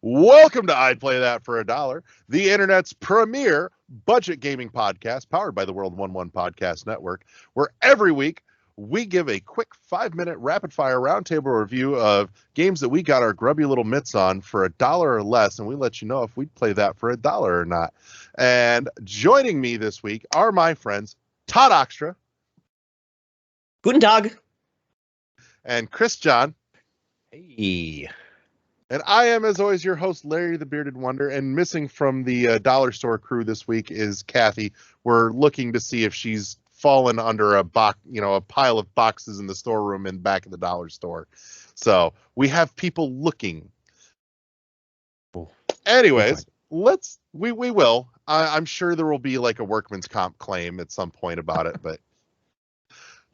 Welcome to I'd Play That for a Dollar, the internet's premier budget gaming podcast powered by the World 1-1 Podcast Network, where every week we give a quick 5-minute rapid-fire roundtable review of games that we got our grubby little mitts on for $1 or less, and we let you know if we'd play that for $1 or not. And joining me this week are my friends Todd Oxtra. Guten Tag. And Chris John. Hey. And I am, as always, your host, Larry the Bearded Wonder. And missing from the Dollar Store crew this week is Kathy. We're looking to see if she's fallen under a pile of boxes in the storeroom in back of the Dollar Store. So we have people looking. Anyways, we will. I'm sure there will be like a workman's comp claim at some point about it. But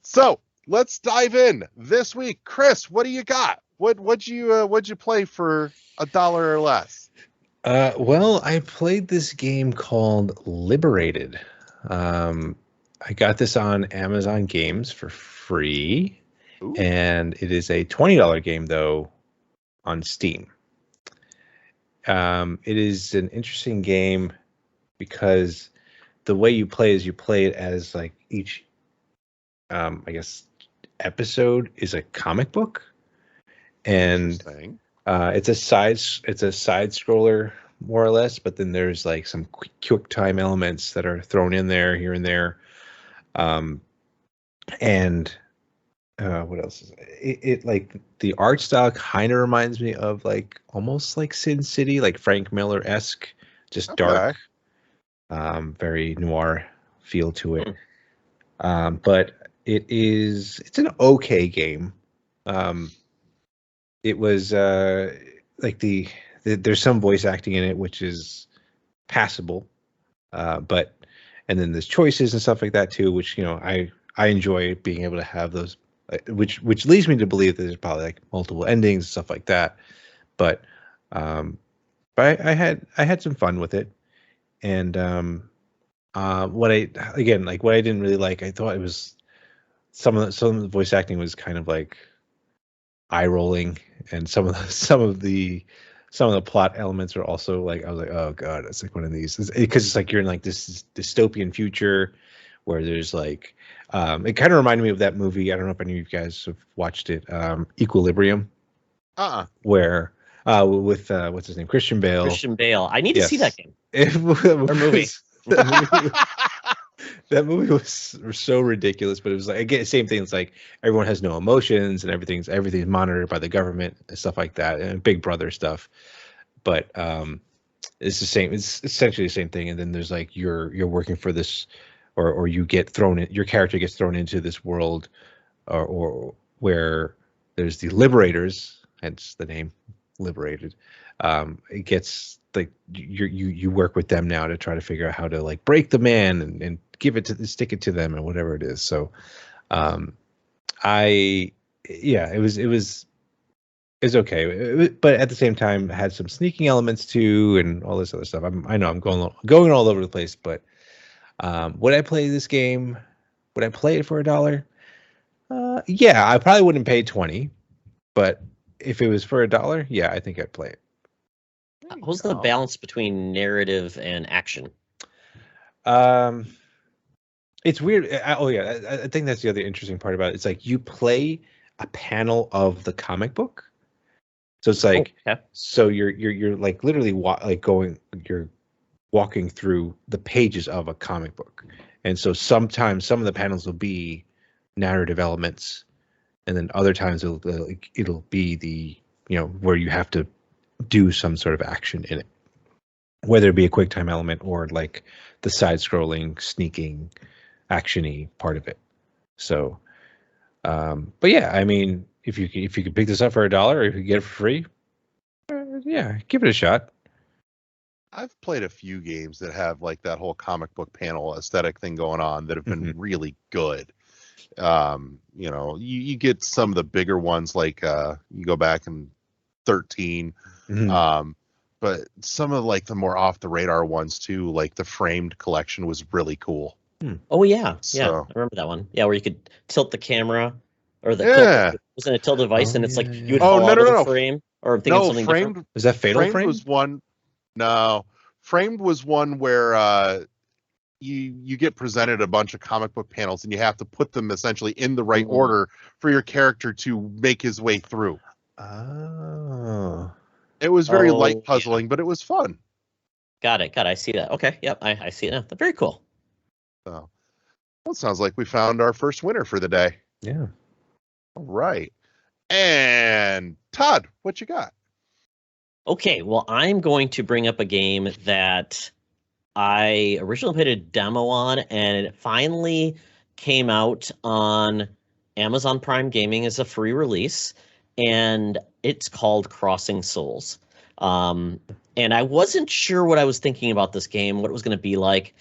so let's dive in this week. Chris, what do you got? What'd you play for $1 or less? Well, I played this game called Liberated. I got this on Amazon Games for free. Ooh. And it is a $20 game though on Steam. It is an interesting game because the way you play is you play it as like each episode is a comic book. And it's a side scroller more or less, but then there's like some quick time elements that are thrown in there here and there. What else is it like the art style kind of reminds me of like almost like Sin City, like Frank Miller-esque, just dark, very noir feel to it. But it's an okay game. It was like there's some voice acting in it which is passable, and then there's choices and stuff like that too, which I enjoy being able to have those, which leads me to believe that there's probably like multiple endings and stuff like that. But I had some fun with it, and what I didn't really like, I thought it was some of the voice acting was kind of like eye rolling, and some of the plot elements are also like, I was like, oh god, it's like one of these, because it's like you're in like this dystopian future where there's like it kind of reminded me of that movie. I don't know if any of you guys have watched it, Equilibrium. Where with what's his name, Christian Bale. I need to see that game or movie. That movie was so ridiculous, but it was like, again, same thing. It's like everyone has no emotions and everything's monitored by the government and stuff like that, and Big Brother stuff. But it's the same. It's essentially the same thing. And then there's like you're working for this, or you get thrown in. Your character gets thrown into this world, or where there's the Liberators, hence the name Liberated. It gets like you work with them now to try to figure out how to like break the man and stick it to them and whatever it is. So it was okay, but at the same time it had some sneaking elements too and all this other stuff. I know I'm going all over the place, but would I play this game? Would I play it for $1? Yeah, I probably wouldn't pay $20, but if it was for $1, yeah, I think I'd play it. What's the balance between narrative and action? It's weird. I think that's the other interesting part about it. It's like you play a panel of the comic book, so it's like so you're like literally you're walking through the pages of a comic book, and so sometimes some of the panels will be narrative elements, and then other times it'll be the where you have to do some sort of action in it, whether it be a quick time element or like the side scrolling sneaking actiony part of it. So but yeah, I mean, if you could pick this up for $1 or if you could get it for free, yeah, give it a shot. I've played a few games that have like that whole comic book panel aesthetic thing going on that have been really good. You get some of the bigger ones, like you go back and 13, but some of like the more off the radar ones too, like the Framed collection was really cool. Oh yeah, I remember that one. Yeah, where you could tilt the camera or the wasn't a tilt device, and it's like you would fall out of the frame. Or I'm thinking something Framed. different? Is that Fatal Framed Frame? was one. No, Framed was one where you get presented a bunch of comic book panels and you have to put them essentially in the right order for your character to make his way through. Oh. It was very light puzzling, but it was fun. Got it. I see that. Okay. Yep. I see it now. Very cool. So, well, it sounds like we found our first winner for the day. Yeah. All right. And Todd, what you got? Okay. Well, I'm going to bring up a game that I originally played a demo on, and it finally came out on Amazon Prime Gaming as a free release, and it's called Crossing Souls. And I wasn't sure what I was thinking about this game, what it was going to be like,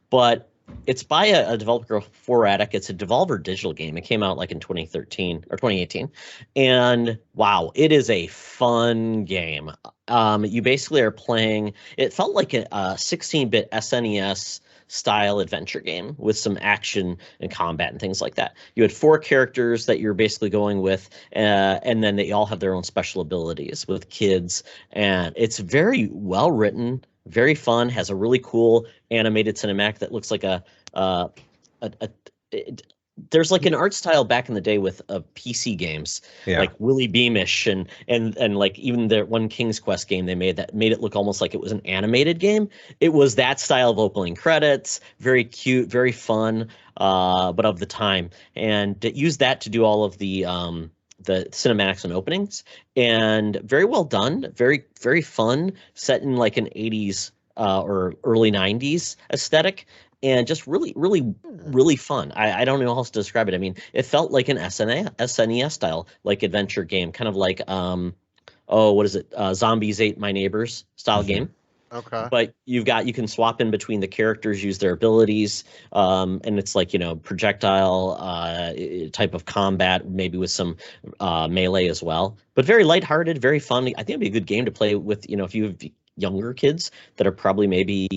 but it's by a developer, 4Attic. It's a Devolver Digital game. It came out like in 2013 or 2018, and wow, it is a fun game. You basically are playing. It felt like a 16-bit SNES style adventure game with some action and combat and things like that. You had 4 characters that you're basically going with, and then they all have their own special abilities with kids. And it's very well written, very fun, has a really cool animated cinematic that looks like there's like an art style back in the day with PC games, like Willy Beamish and like even the one King's Quest game they made that made it look almost like it was an animated game. It was that style of opening credits, very cute, very fun, but of the time, and it used that to do all of the cinematics and openings, and very well done, very very fun, set in like an 80s or early 90s aesthetic. And just really, really, really fun. I don't know how else to describe it. I mean, it felt like an SNES style, like adventure game, kind of like what is it? Zombies Ate My Neighbors style game. Okay. But you can swap in between the characters, use their abilities, and it's like, projectile type of combat, maybe with some melee as well. But very lighthearted, very fun. I think it'd be a good game to play with, if you have younger kids that are probably maybe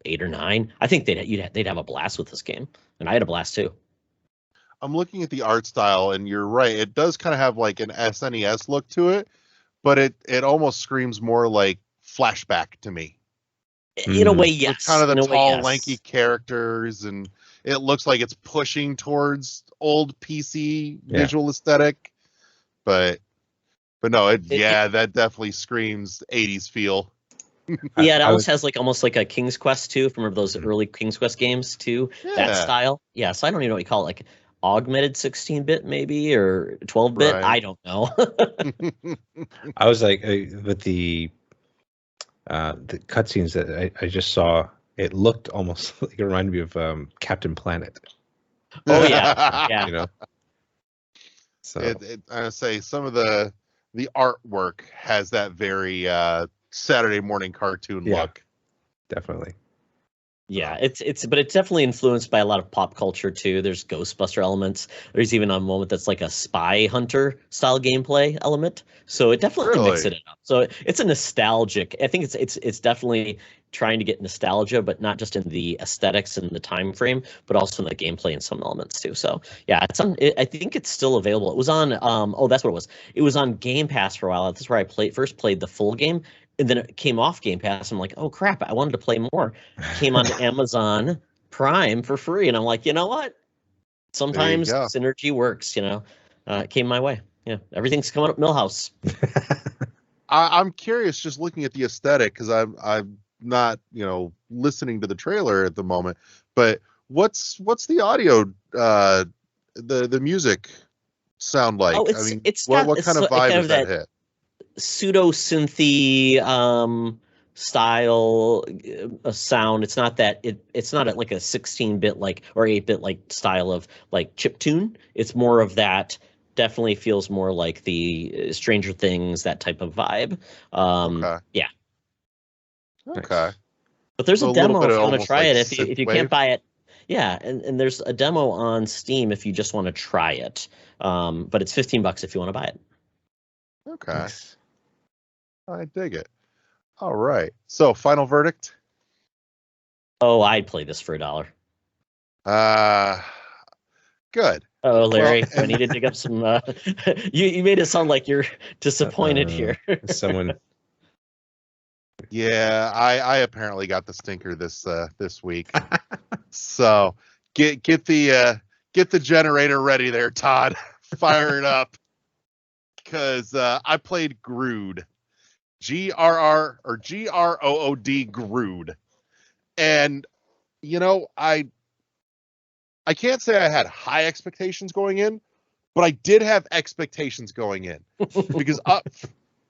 8 or 9. I think they'd have a blast with this game, and I had a blast too. I'm looking at the art style, and you're right. It does kind of have like an SNES look to it, but it almost screams more like Flashback to me. In a way, yes. With kind of the tall, lanky characters, and it looks like it's pushing towards old PC visual aesthetic. But no, that definitely screams 80s feel. Yeah, it almost has like almost like a King's Quest too, from those early King's Quest games too. That style. Yeah, so I don't even know what you call it, like augmented 16-bit maybe, or 12-bit. Right. I don't know. I was like, with the cutscenes that I just saw, it looked almost like it reminded me of Captain Planet. Oh yeah. So I say some of the artwork has that very Saturday morning cartoon look. Definitely. Yeah, but it's definitely influenced by a lot of pop culture too. There's Ghostbuster elements. There's even a moment that's like a spy hunter style gameplay element. So it definitely mixes it up. So it's a nostalgic. I think it's definitely trying to get nostalgia, but not just in the aesthetics and the time frame, but also in the gameplay and some elements too. So yeah, I think it's still available. It was on that's what it was. It was on Game Pass for a while. That's where I first played the full game. And then it came off Game Pass. I'm like, oh crap, I wanted to play more. Came onto Amazon Prime for free, and I'm like, you know what? Sometimes synergy works. It came my way. Yeah, everything's coming up Millhouse. I'm curious, just looking at the aesthetic, because I'm not listening to the trailer at the moment. But what's the audio, the music sound like? Oh, what kind of vibe does that hit? Pseudo synthy style sound. It's not that it's not like a 16-bit like or 8-bit like style of like chiptune. It's more of that. Definitely feels more like the Stranger Things, that type of vibe. Yeah. Okay. But there's a demo if you want to try it. If you can't buy it. Yeah, and there's a demo on Steam if you just want to try it. But it's $15 if you want to buy it. Okay. Nice. I dig it. All right. So, final verdict? Oh, I'd play this for $1. Good. Oh, Larry, Well, I need to dig up some. You made it sound like you're disappointed here. Someone. Yeah, I apparently got the stinker this week. So get the generator ready there, Todd. Fire it up, because I played Grood, Grood, Grood, and I can't say I had high expectations going in, but I did have expectations going in because no,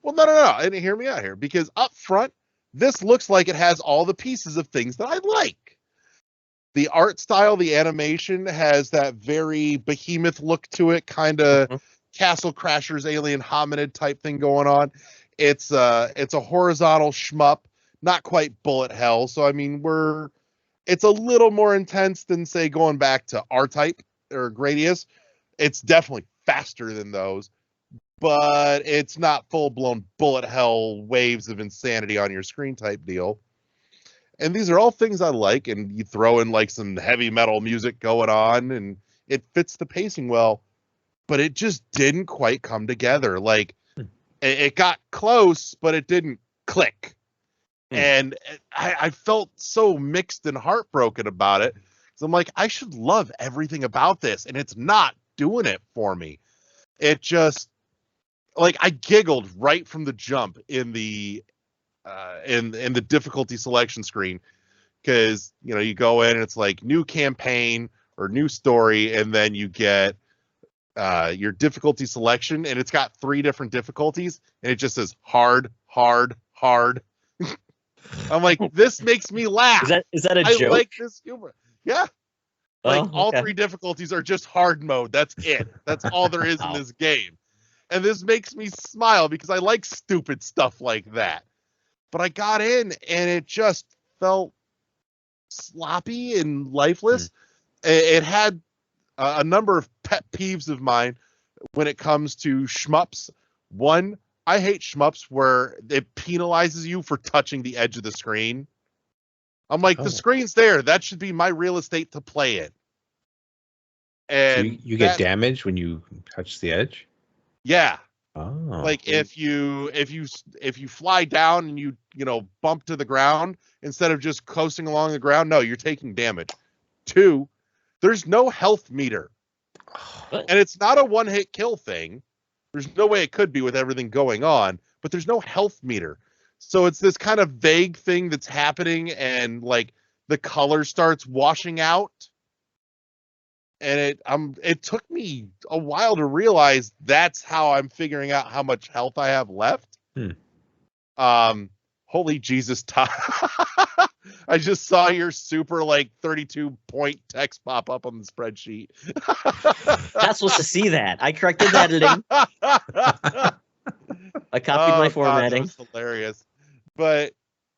and hear me out here, because up front, this looks like it has all the pieces of things that I like. The art style, the animation has that very behemoth look to it, kind of Castle Crashers, Alien Hominid type thing going on. It's a horizontal shmup, not quite bullet hell. So I mean, it's a little more intense than, say, going back to R-Type or Gradius. It's definitely faster than those, but it's not full-blown bullet hell waves of insanity on your screen type deal. And these are all things I like, and you throw in like some heavy metal music going on, and it fits the pacing well, but it just didn't quite come together. Like, it got close, but it didn't click. And I felt so mixed and heartbroken about it. So I'm like, I should love everything about this, and it's not doing it for me. It just, like, I giggled right from the jump in the in the difficulty selection screen, because you go in and it's like new campaign or new story, and then you get your difficulty selection, and it's got 3 different difficulties, and it just says hard, hard, hard. I'm like, this makes me laugh. Is that a I joke? like this humor. Yeah. Like, Oh, all okay. 3 difficulties are just hard mode. That's it. That's all there is in this game. And this makes me smile because I like stupid stuff like that. But I got in and it just felt sloppy and lifeless. It had a number of pet peeves of mine when it comes to shmups. One, I hate shmups where it penalizes you for touching the edge of the screen. I'm like, the screen's there. That should be my real estate to play in. And so you get damage when you touch the edge? Yeah. Oh. Like, if you fly down and you bump to the ground instead of just coasting along the ground, no, you're taking damage. 2, there's no health meter. And it's not a one-hit kill thing. There's no way it could be with everything going on, but there's no health meter. So it's this kind of vague thing that's happening, and like the color starts washing out. And it took me a while to realize that's how I'm figuring out how much health I have left. Holy Jesus, Todd. I just saw your super 32-point text pop up on the spreadsheet. Not supposed to see that. I corrected the editing. I copied my formatting. That was hilarious. But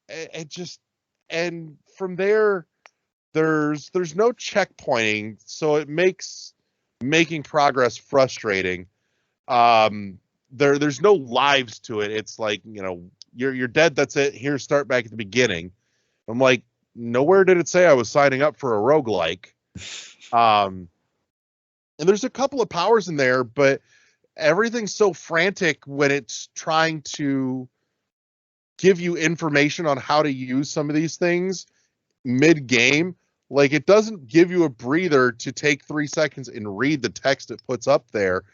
it just, and from there, there's no checkpointing, so it makes making progress frustrating. There's no lives to it. It's like, you're dead, that's it. Here, start back at the beginning. I'm like, nowhere did it say I was signing up for a roguelike. And there's a couple of powers in there, but everything's so frantic when it's trying to give you information on how to use some of these things mid-game. Like, it doesn't give you a breather to take 3 seconds and read the text it puts up there.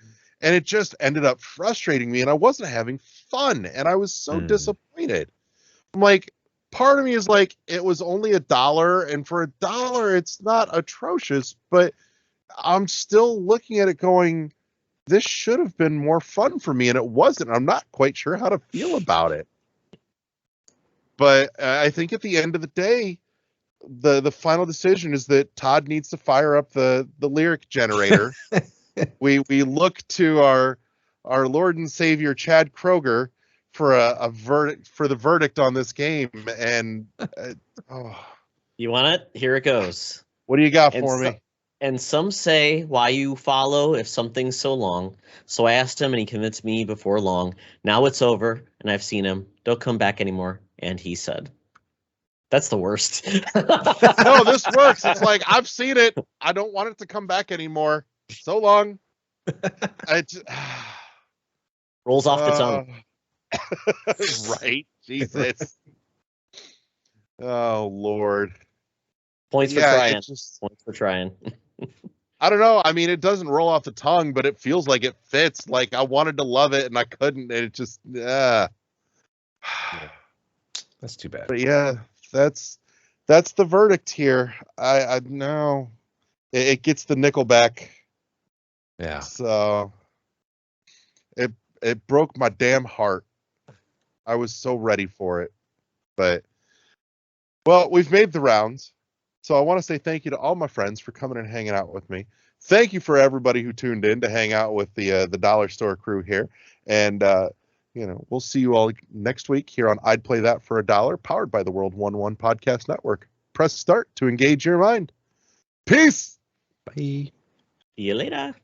And it just ended up frustrating me, and I wasn't having fun, and I was so disappointed. I'm like, part of me is like, it was only $1, and for $1, it's not atrocious, but I'm still looking at it going, this should have been more fun for me, and it wasn't. I'm not quite sure how to feel about it. But I think at the end of the day, the final decision is that Todd needs to fire up the lyric generator. we look to our Lord and Savior Chad Kroger for a verdict, for the verdict on this game. And You want it? Here it goes. What do you got for me? And some say, why you follow if something's so long? So I asked him, and he convinced me before long. Now it's over, and I've seen him. Don't come back anymore. And he said, that's the worst. No, this works. It's like, I've seen it. I don't want it to come back anymore. So long. I just, Rolls off the tongue. Right. Jesus. Oh, Lord. Points for Yeah, trying. it just, Points for trying. I don't know. I mean, it doesn't roll off the tongue, but it feels like it fits. Like I wanted to love it and I couldn't. And it just, That's too bad. But yeah, that's the verdict here. I know it gets the Nickelback. Yeah. So it broke my damn heart. I was so ready for it. But well, we've made the rounds. So I want to say thank you to all my friends for coming and hanging out with me. Thank you for everybody who tuned in to hang out with the Dollar Store crew here. And we'll see you all next week here on I'd Play That for $1, powered by the World 1-1 Podcast Network. Press start to engage your mind. Peace. Bye. See you later.